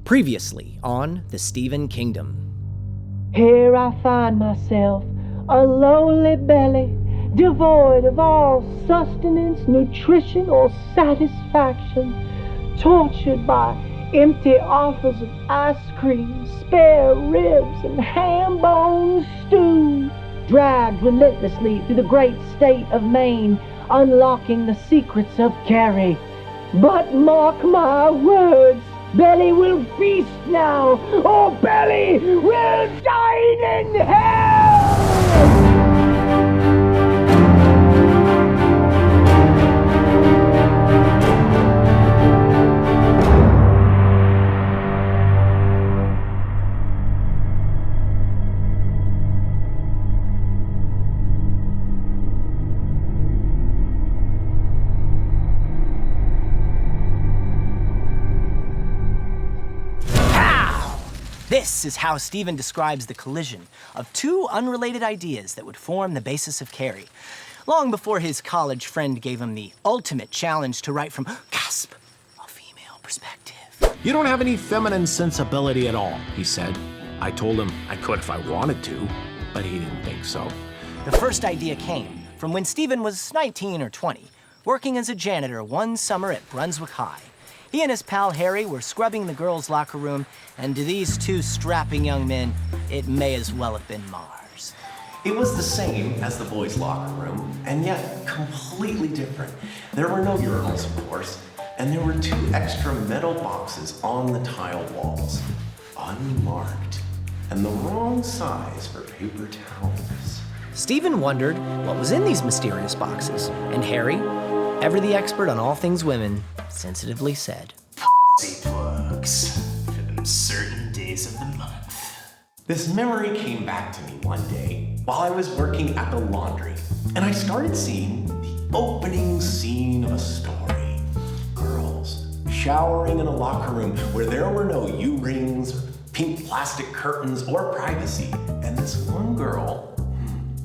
Previously on The Stephen Kingdom. Here I find myself, a lowly belly, devoid of all sustenance, nutrition, or satisfaction, tortured by empty offers of ice cream, spare ribs, and ham bone stew, dragged relentlessly through the great state of Maine, unlocking the secrets of Carrie. But mark my words, Belly will feast now, or Belly will dine in hell! This is how Stephen describes the collision of two unrelated ideas that would form the basis of Carrie, long before his college friend gave him the ultimate challenge to write from, gasp, a female perspective. You don't have any feminine sensibility at all, he said. I told him I could if I wanted to, but he didn't think so. The first idea came from when Stephen was 19 or 20, working as a janitor one summer at Brunswick High. He and his pal Harry were scrubbing the girls' locker room, and to these two strapping young men, it may as well have been Mars. It was the same as the boys' locker room, and yet completely different. There were no urinals, of course, and there were two extra metal boxes on the tile walls, unmarked, and the wrong size for paper towels. Stephen wondered what was in these mysterious boxes, and Harry, ever the expert on all things women, sensitively said, plugs for them certain days of the month. This memory came back to me one day while I was working at the laundry, and I started seeing the opening scene of a story. Girls showering in a locker room where there were no U-rings, pink plastic curtains, or privacy. And this one girl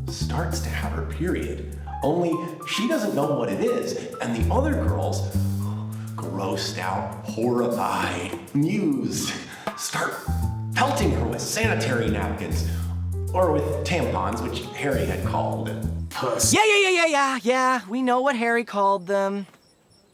starts to have her period, only she doesn't know what it is, and the other girls, grossed out, horrified, amused, start pelting her with sanitary napkins, or with tampons, which Harry had called puss. Yeah, we know what Harry called them.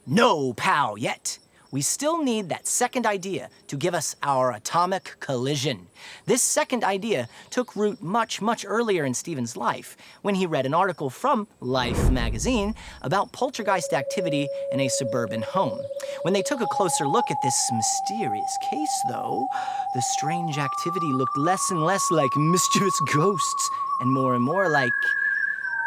No, pal, yet. We still need that second idea to give us our atomic collision. This second idea took root much, much earlier in Stephen's life, when he read an article from Life magazine about poltergeist activity in a suburban home. When they took a closer look at this mysterious case, though, the strange activity looked less and less like mischievous ghosts and more like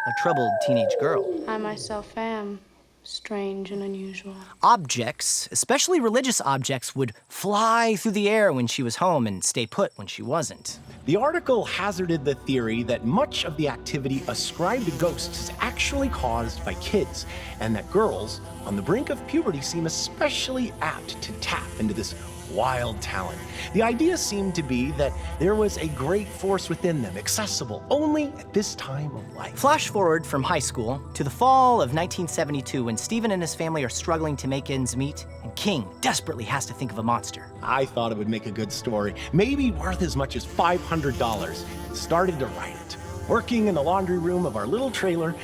a troubled teenage girl. I myself am strange and unusual. Objects, especially religious objects, would fly through the air when she was home and stay put when she wasn't. The article hazarded the theory that much of the activity ascribed to ghosts is actually caused by kids, and that girls on the brink of puberty seem especially apt to tap into this wild talent. The idea seemed to be that there was a great force within them, accessible only at this time of life. Flash forward from high school to the fall of 1972, when Stephen and his family are struggling to make ends meet, and King desperately has to think of a monster. I thought it would make a good story, maybe worth as much as $500, and started to write it. Working in the laundry room of our little trailer.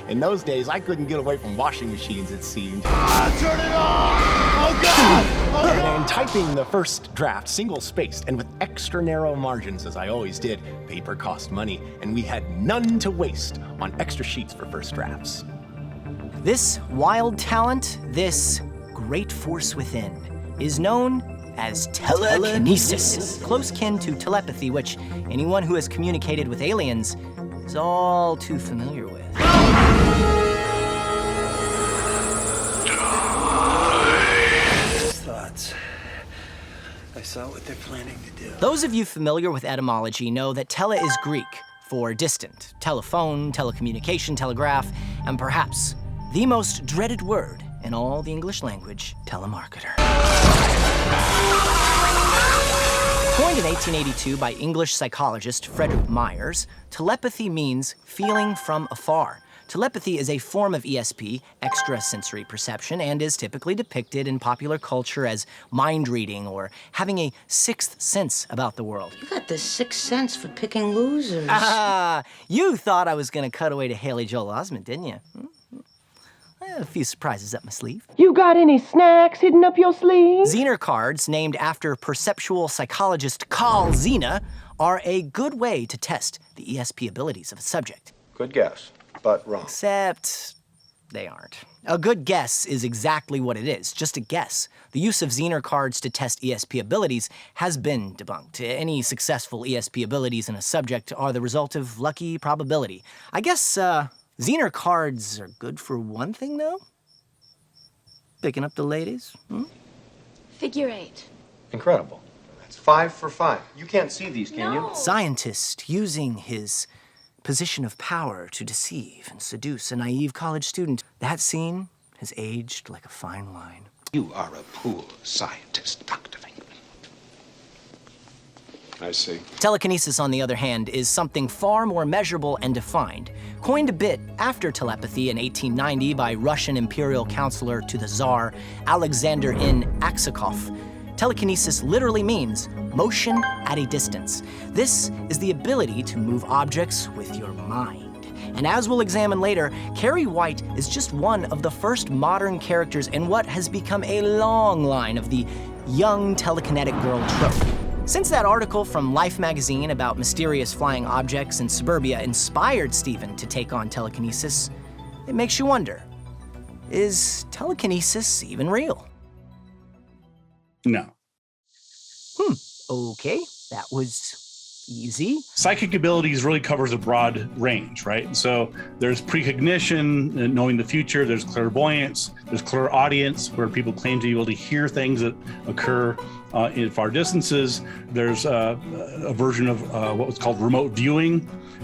In those days, I couldn't get away from washing machines, it seemed. Turn it off! Oh God! And typing the first draft single-spaced and with extra narrow margins, as I always did. Paper cost money, and we had none to waste on extra sheets for first drafts. This wild talent, this great force within, is known as telekinesis, close kin to telepathy, which anyone who has communicated with aliens is all too familiar with. Thoughts. I saw what they're planning to do. Those of you familiar with etymology know that tele is Greek for distant, telephone, telecommunication, telegraph, and perhaps the most dreaded word in all the English language, telemarketer. Coined in 1882 by English psychologist Frederick Myers, telepathy means feeling from afar, Telepathy is a form of ESP, extrasensory perception, and is typically depicted in popular culture as mind reading or having a sixth sense about the world. You got the sixth sense for picking losers. Ah, you thought I was gonna cut away to Haley Joel Osment, didn't you? I had a few surprises up my sleeve. You got any snacks hidden up your sleeve? Zener cards, named after perceptual psychologist Carl Zener, are a good way to test the ESP abilities of a subject. Good guess, but wrong. Except they aren't. A good guess is exactly what it is, just a guess. The use of Zener cards to test ESP abilities has been debunked. Any successful ESP abilities in a subject are the result of lucky probability. I guess, Zener cards are good for one thing, though? Picking up the ladies? Figure 8. Incredible. That's 5 for 5. You can't see these, can you? Scientist using his position of power to deceive and seduce a naive college student. That scene has aged like a fine wine. You are a poor scientist, Dr. Venkman. I see. Telekinesis, on the other hand, is something far more measurable and defined. Coined a bit after telepathy in 1890 by Russian imperial counselor to the Tsar, Alexander N. Aksakov, telekinesis literally means motion at a distance. This is the ability to move objects with your mind. And as we'll examine later, Carrie White is just one of the first modern characters in what has become a long line of the young telekinetic girl trope. Since that article from Life magazine about mysterious flying objects in suburbia inspired Stephen to take on telekinesis, it makes you wonder, is telekinesis even real? No. Okay, that was easy. Psychic abilities really covers a broad range, right? So there's precognition, knowing the future, there's clairvoyance, there's clairaudience, where people claim to be able to hear things that occur in far distances. There's a version of what was called remote viewing,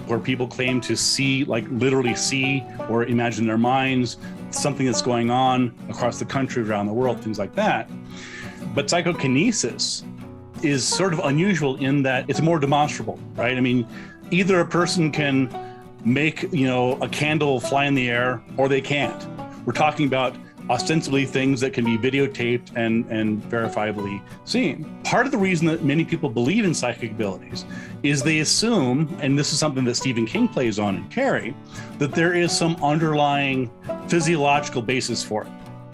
where people claim to see, like literally see or imagine in their minds something that's going on across the country, around the world, things like that. But psychokinesis is sort of unusual in that it's more demonstrable, right? I mean, either a person can make, a candle fly in the air, or they can't. We're talking about ostensibly things that can be videotaped and verifiably seen. Part of the reason that many people believe in psychic abilities is they assume, and this is something that Stephen King plays on in Carrie, that there is some underlying physiological basis for it.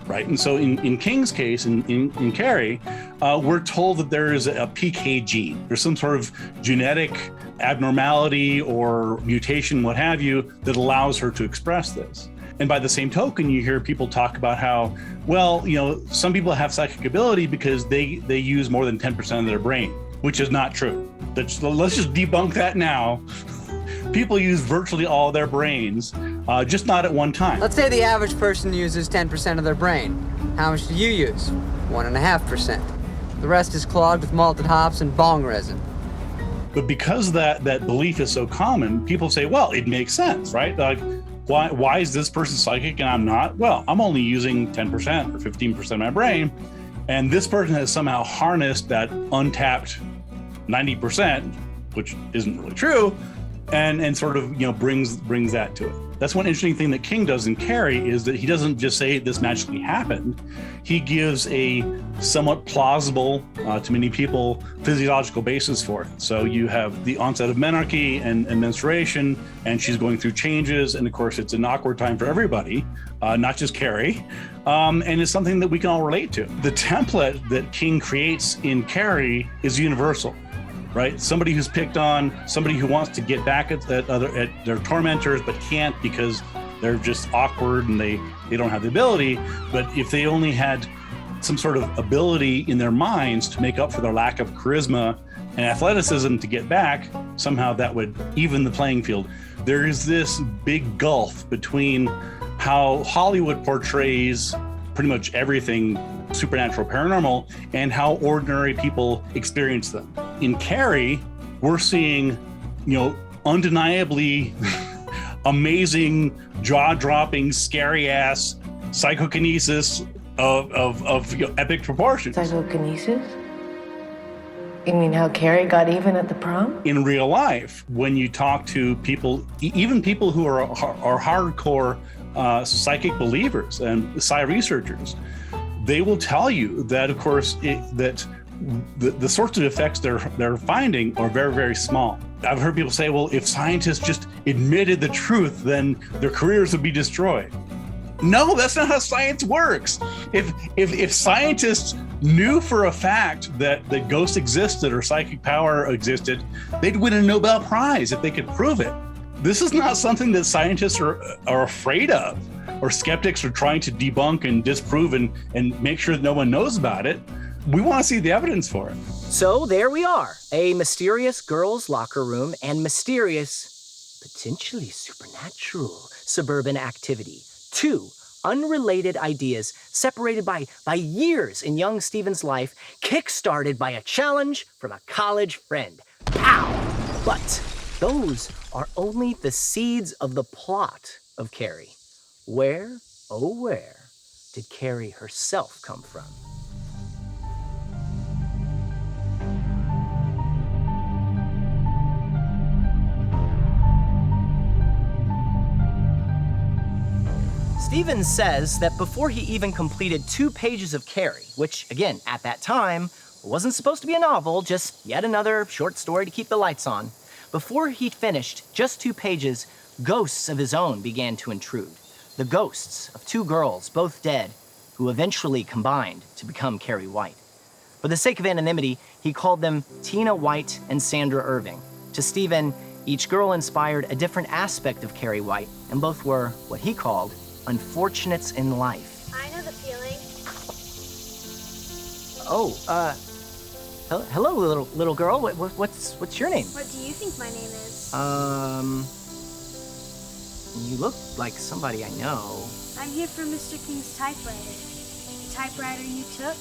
Right, and so in King's case, in Carrie, we're told that there is a PK gene. There's some sort of genetic abnormality or mutation, what have you, that allows her to express this. And by the same token, you hear people talk about how, well, some people have psychic ability because they use more than 10% of their brain, which is not true. Let's just debunk that now. People use virtually all their brains, just not at one time. Let's say the average person uses 10% of their brain. How much do you use? 1.5%. The rest is clogged with malted hops and bong resin. But because that belief is so common, people say, well, it makes sense, right? Like, why is this person psychic and I'm not? Well, I'm only using 10% or 15% of my brain, and this person has somehow harnessed that untapped 90%, which isn't really true, and sort of brings that to it. That's one interesting thing that King does in Carrie, is that he doesn't just say this magically happened. He gives a somewhat plausible, to many people, physiological basis for it. So you have the onset of menarche and menstruation, and she's going through changes, and of course it's an awkward time for everybody, not just Carrie, and it's something that we can all relate to. The template that King creates in Carrie is universal. Right? Somebody who's picked on, somebody who wants to get back at their tormentors but can't because they're just awkward and they don't have the ability. But if they only had some sort of ability in their minds to make up for their lack of charisma and athleticism to get back, somehow that would even the playing field. There is this big gulf between how Hollywood portrays pretty much everything supernatural, paranormal, and how ordinary people experience them. In Carrie, we're seeing, undeniably amazing, jaw-dropping, scary-ass psychokinesis of epic proportions. Psychokinesis? You mean how Carrie got even at the prom? In real life, when you talk to people, even people who are hardcore psychic believers and psi researchers, they will tell you that, of course, that the sorts of effects they're finding are very, very small. I've heard people say, well, if scientists just admitted the truth, then their careers would be destroyed. No, that's not how science works. If scientists knew for a fact that ghosts existed or psychic power existed, they'd win a Nobel Prize if they could prove it. This is not something that scientists are afraid of, or skeptics are trying to debunk and disprove and make sure that no one knows about it. We want to see the evidence for it. So there we are, a mysterious girls' locker room and mysterious, potentially supernatural suburban activity. Two unrelated ideas separated by years in young Stephen's life, kick-started by a challenge from a college friend. Pow! But those are only the seeds of the plot of Carrie. Where, oh where, did Carrie herself come from? Stephen says that before he even completed 2 pages of Carrie, which, again, at that time, wasn't supposed to be a novel, just yet another short story to keep the lights on, before he finished just 2 pages, ghosts of his own began to intrude. The ghosts of 2 girls, both dead, who eventually combined to become Carrie White. For the sake of anonymity, he called them Tina White and Sandra Irving. To Stephen, each girl inspired a different aspect of Carrie White, and both were what he called unfortunates in life. I know the feeling. Oh, hello, little girl. What's your name? What do you think my name is? You look like somebody I know. I'm here for Mr. King's typewriter. The typewriter you took,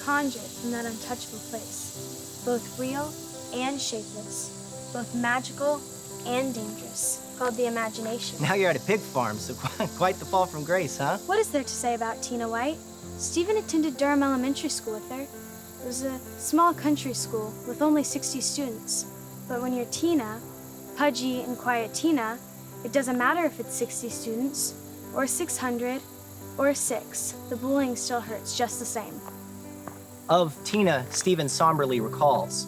conjured from that untouchable place. Both real and shapeless. Both magical and dangerous. Called the imagination. Now you're at a pig farm, so quite the fall from grace, huh? What is there to say about Tina White? Stephen attended Durham Elementary School with her. It was a small country school with only 60 students. But when you're Tina, pudgy and quiet Tina, it doesn't matter if it's 60 students, or 600, or 6. The bullying still hurts just the same. Of Tina, Stephen somberly recalls.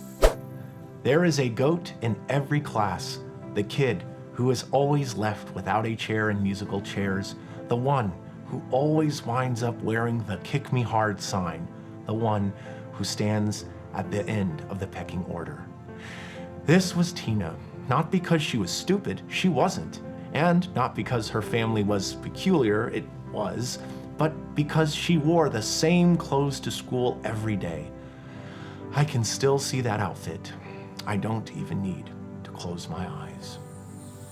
There is a goat in every class, the kid who is always left without a chair in musical chairs, the one who always winds up wearing the kick me hard sign, the one who stands at the end of the pecking order. This was Tina, not because she was stupid, she wasn't, and not because her family was peculiar, it was, but because she wore the same clothes to school every day. I can still see that outfit. I don't even need to close my eyes.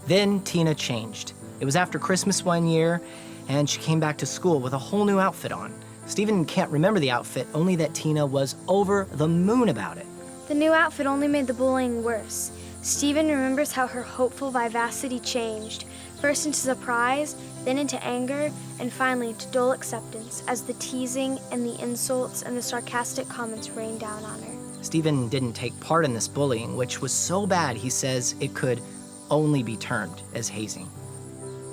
Then Tina changed. It was after Christmas one year, and she came back to school with a whole new outfit on. Stephen can't remember the outfit, only that Tina was over the moon about it. The new outfit only made the bullying worse. Stephen remembers how her hopeful vivacity changed, first into surprise, then into anger, and finally to dull acceptance as the teasing and the insults and the sarcastic comments rained down on her. Stephen didn't take part in this bullying, which was so bad, he says, it could only be termed as hazing.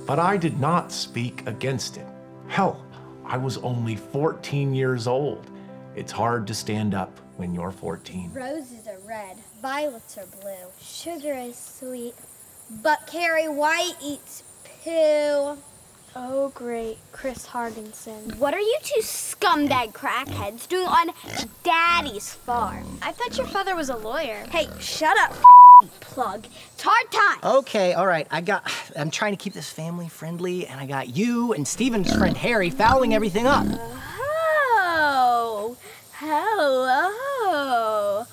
But I did not speak against it. Hell, I was only 14 years old. It's hard to stand up when you're 14. Roses are red, violets are blue, sugar is sweet, but Carrie White eats poo. Oh, great, Chris Hargensen. What are you 2 scumbag crackheads doing on Daddy's farm? I thought your father was a lawyer. Hey, shut up, plug. It's hard time. Okay, all right, I'm trying to keep this family friendly, and I got you and Stephen's friend Harry fouling everything up. Oh, hello.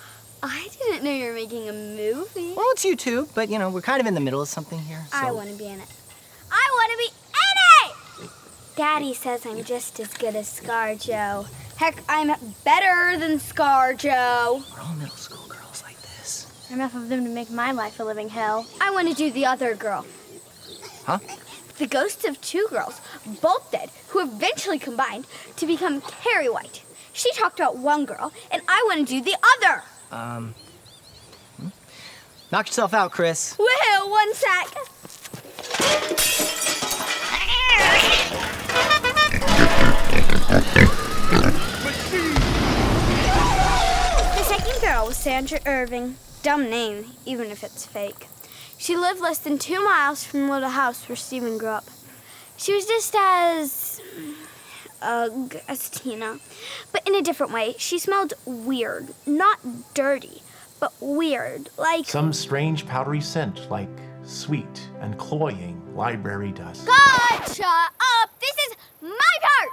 I didn't know you were making a movie. Well, it's you two, but we're kind of in the middle of something here. So. I want to be in it. I want to be in it! Daddy says I'm just as good as ScarJo. Heck, I'm better than ScarJo. We're all middle school girls like this. Enough of them to make my life a living hell. I want to do the other girl. Huh? The ghosts of 2 girls, both dead, who eventually combined to become Carrie White. She talked about one girl, and I want to do the other. Knock yourself out, Chris. Woohoo, one sec. The second girl was Sandra Irving. Dumb name, even if it's fake. She lived less than 2 miles from the little house where Stephen grew up. She was just as ugh as Tina, but in a different way. She smelled weird, not dirty, but weird, like some strange powdery scent, like sweet and cloying library dust. God, shut up! This is my part!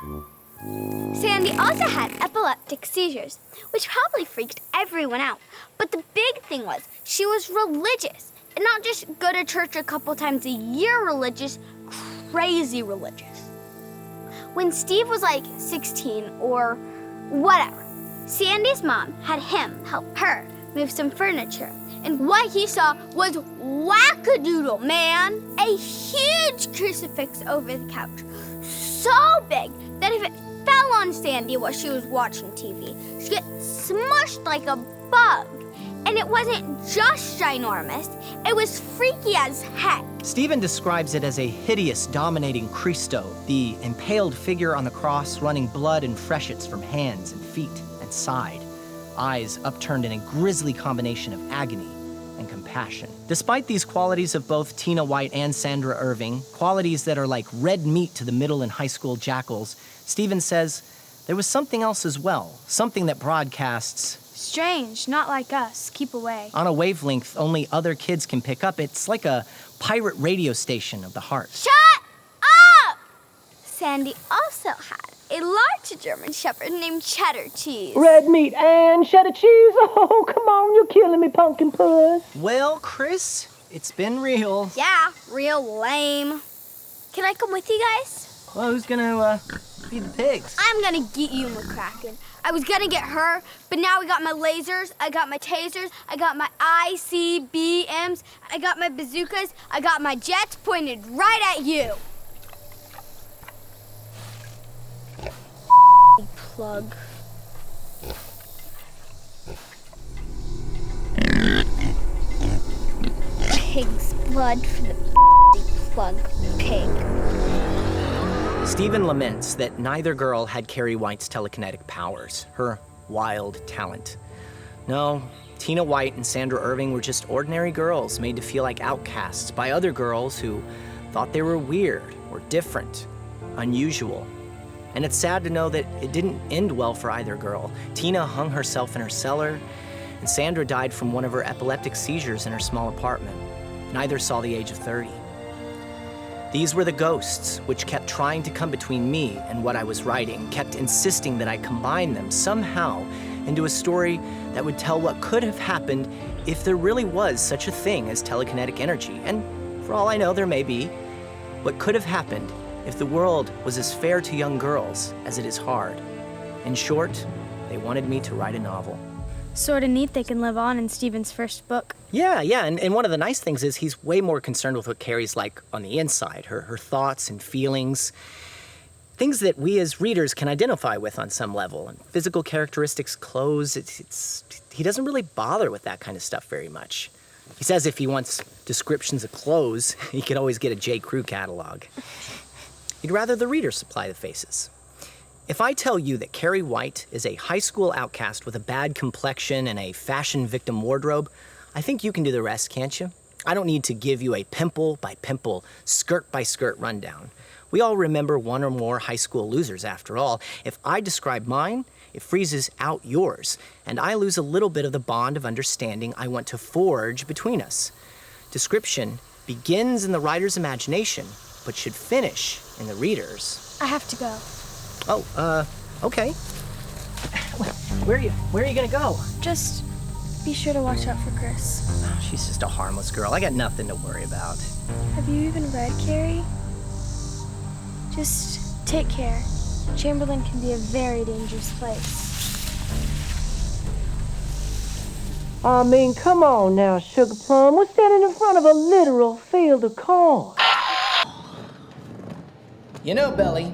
Sandy also had epileptic seizures, which probably freaked everyone out. But the big thing was, she was religious. And not just go to church a couple times a year religious, crazy religious. When Steve was like 16 or whatever, Sandy's mom had him help her move some furniture. And what he saw was wackadoodle, man. A huge crucifix over the couch. So big that if it fell on Sandy while she was watching TV, she'd get smushed like a bug. And it wasn't just ginormous, it was freaky as heck. Stephen describes it as a hideous, dominating Christo, the impaled figure on the cross running blood and freshets from hands and feet and side, eyes upturned in a grisly combination of agony and compassion. Despite these qualities of both Tina White and Sandra Irving, qualities that are like red meat to the middle and high school jackals, Stephen says there was something else as well, something that broadcasts strange, not like us. Keep away. on a wavelength only other kids can pick up. It's like a pirate radio station of the heart. Shut up! Sandy also had a large German Shepherd named Cheddar Cheese. Red meat and cheddar cheese? Oh, come on, you're killing me, pumpkin puss. Well, Chris, it's been real. Yeah, real lame. Can I come with you guys? Well, who's gonna feed the pigs? I'm gonna get you, McCracken. I was gonna get her, but now we got my lasers, I got my tasers, I got my ICBMs, I got my bazookas, I got my jets pointed right at you. Plug. Pig's blood for the plug pig. Stephen laments that neither girl had Carrie White's telekinetic powers, her wild talent. No, Tina White and Sandra Irving were just ordinary girls made to feel like outcasts by other girls who thought they were weird or different, unusual. And it's sad to know that it didn't end well for either girl. Tina hung herself in her cellar, and Sandra died from one of her epileptic seizures in her small apartment. Neither saw the age of 30. These were the ghosts which kept trying to come between me and what I was writing, kept insisting that I combine them somehow into a story that would tell what could have happened if there really was such a thing as telekinetic energy. And for all I know, there may be. What could have happened if the world was as fair to young girls as it is hard. In short, they wanted me to write a novel. Sort of neat they can live on in Stephen's first book. Yeah, and one of the nice things is he's way more concerned with what Carrie's like on the inside, her thoughts and feelings, things that we as readers can identify with on some level. And physical characteristics, clothes, he doesn't really bother with that kind of stuff very much. He says if he wants descriptions of clothes, he could always get a J. Crew catalog. He'd rather the reader supply the faces. If I tell you that Carrie White is a high school outcast with a bad complexion and a fashion victim wardrobe, I think you can do the rest, can't you? I don't need to give you a pimple by pimple, skirt by skirt rundown. We all remember one or more high school losers after all. If I describe mine, it freezes out yours, and I lose a little bit of the bond of understanding I want to forge between us. Description begins in the writer's imagination, but should finish in the reader's. I have to go. Oh, okay. Where are you gonna go? Just be sure to watch out for Chris. Oh, she's just a harmless girl. I got nothing to worry about. Have you even read Carrie? Just take care. Chamberlain can be a very dangerous place. I mean, come on now, Sugar Plum. We're standing in front of a literal field of corn. You know, Belly,